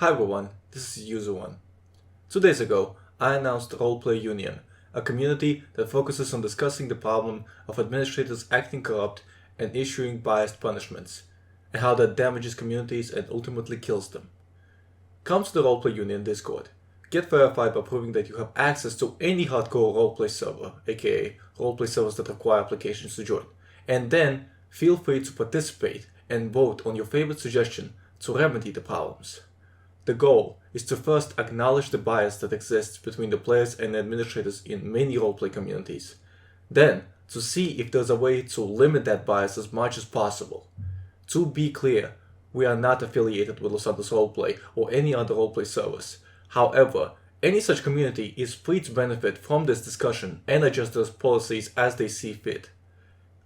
Hi everyone, this is Userone. 2 days ago, I announced Roleplay Union, a community that focuses on discussing the problem of administrators acting corrupt and issuing biased punishments, and how that damages communities and ultimately kills them. Come to the Roleplay Union Discord. Get verified by proving that you have access to any hardcore roleplay server, aka roleplay servers that require applications to join, and then feel free to participate and vote on your favorite suggestion to remedy the problems. The goal is to first acknowledge the bias that exists between the players and administrators in many roleplay communities, then to see if there's a way to limit that bias as much as possible. To be clear, we are not affiliated with Los Santos Roleplay or any other roleplay service. However, any such community is free to benefit from this discussion and adjust their policies as they see fit.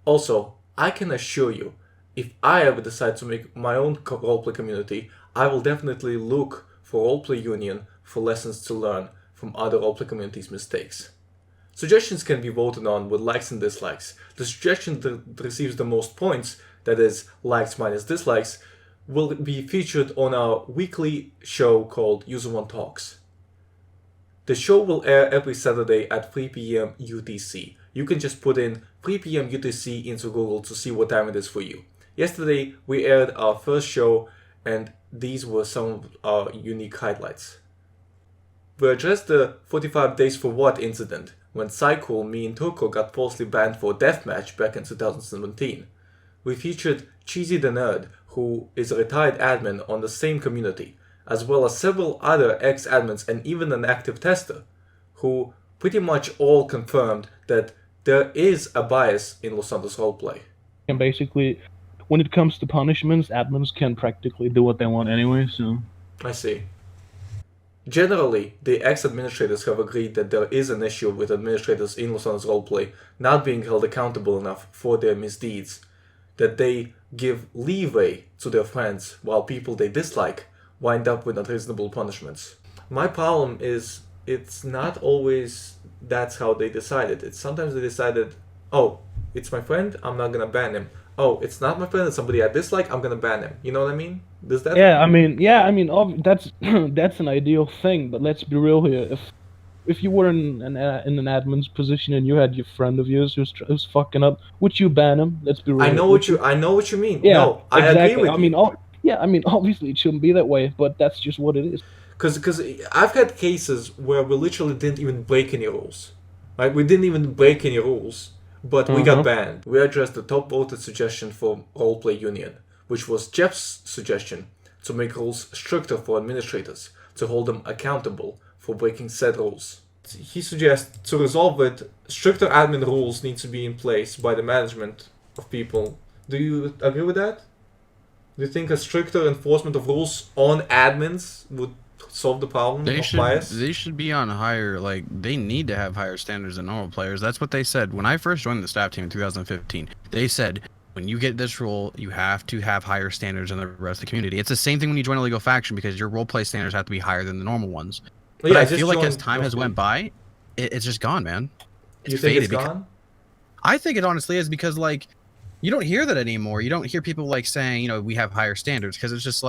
Also, I can assure you, if I ever decide to make my own roleplay community, I will definitely look for Roleplay Union for lessons to learn from other roleplay communities' mistakes. Suggestions can be voted on with likes and dislikes. The suggestion that receives the most points, that is, likes minus dislikes, will be featured on our weekly show called Userone Talks. The show will air every Saturday at 3 p.m. UTC. You can just put in 3 p.m. UTC into Google to see what time it is for you. Yesterday, we aired our first show, and these were some of our unique highlights. We addressed the 45 Days for What incident, when Cycle, me and Turko got falsely banned for a deathmatch back in 2017. We featured Cheesy the Nerd, who is a retired admin on the same community, as well as several other ex-admins and even an active tester, who pretty much all confirmed that there is a bias in Los Santos Roleplay. And basically, when it comes to punishments, admins can practically do what they want anyway, so... I see. Generally, the ex-administrators have agreed that there is an issue with administrators in Los Santos Roleplay not being held accountable enough for their misdeeds, that they give leeway to their friends while people they dislike wind up with unreasonable punishments. My problem is, it's not always that's how they decided. It's sometimes they decided, oh, it's my friend, I'm not gonna ban him. Oh, it's not my friend, it's somebody I dislike, I'm gonna ban him. You know what I mean? Does that? Yeah, I mean, that's that's an ideal thing, but let's be real here. If you were in an admin's position and you had your friend of yours who's fucking up, would you ban him? Let's be real. I know what you mean. Yeah, no, I exactly. agree with you. I mean, obviously it shouldn't be that way, but that's just what it is. Because I've had cases where we literally didn't even break any rules. Like, we didn't even break any rules, but we got banned. We addressed the top voted suggestion for Roleplay Union, which was Jeff's suggestion to make rules stricter for administrators, to hold them accountable for breaking said rules. He suggests to resolve it, stricter admin rules need to be in place by the management of people. Do you agree with that? Do you think a stricter enforcement of rules on admins would solve the problem of bias? They should be on higher, they need to have higher standards than normal players. That's what they said. When I first joined the staff team in 2015, they said, when you get this role, you have to have higher standards than the rest of the community. It's the same thing when you join a legal faction, because your roleplay standards have to be higher than the normal ones. But I feel like as time has went by, it's just gone, man. You think it's gone? I think it honestly is, because, you don't hear that anymore. You don't hear people, saying, we have higher standards, because it's just,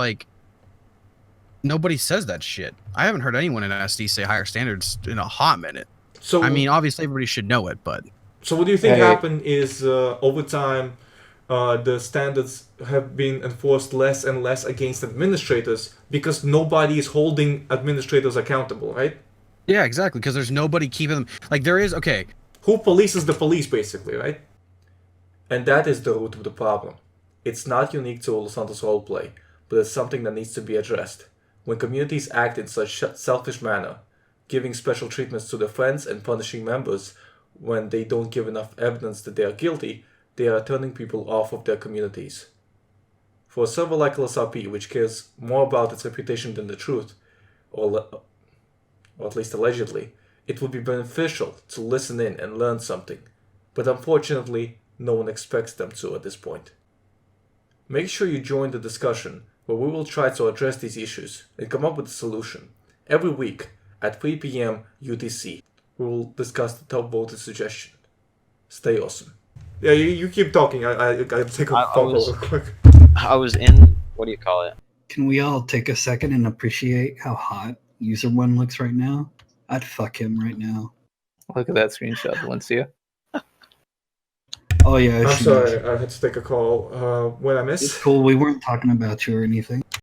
nobody says that shit. I haven't heard anyone in SD say higher standards in a hot minute. So, I mean, obviously everybody should know it, but... So what do you think happened is, over time, the standards have been enforced less and less against administrators because nobody is holding administrators accountable, right? Yeah, exactly, because there's nobody keeping them... there is... Okay. Who polices the police, basically, right? And that is the root of the problem. It's not unique to Los Santos Roleplay, but it's something that needs to be addressed. When communities act in such selfish manner, giving special treatments to their friends and punishing members when they don't give enough evidence that they are guilty, they are turning people off of their communities. For a server like LSRP, which cares more about its reputation than the truth, or at least allegedly, it would be beneficial to listen in and learn something. But unfortunately, no one expects them to at this point. Make sure you join the discussion, where we will try to address these issues and come up with a solution. Every week at 3 p.m. UTC, we will discuss the top voted suggestion. Stay awesome. Yeah, you keep talking. I take a phone call real quick. I was in, what do you call it? Can we all take a second and appreciate how hot Userone looks right now? I'd fuck him right now. Look at that screenshot, Valencia. Oh yeah, I'm sorry, I had to take a call. What I It's miss? cool. We weren't talking about you or anything.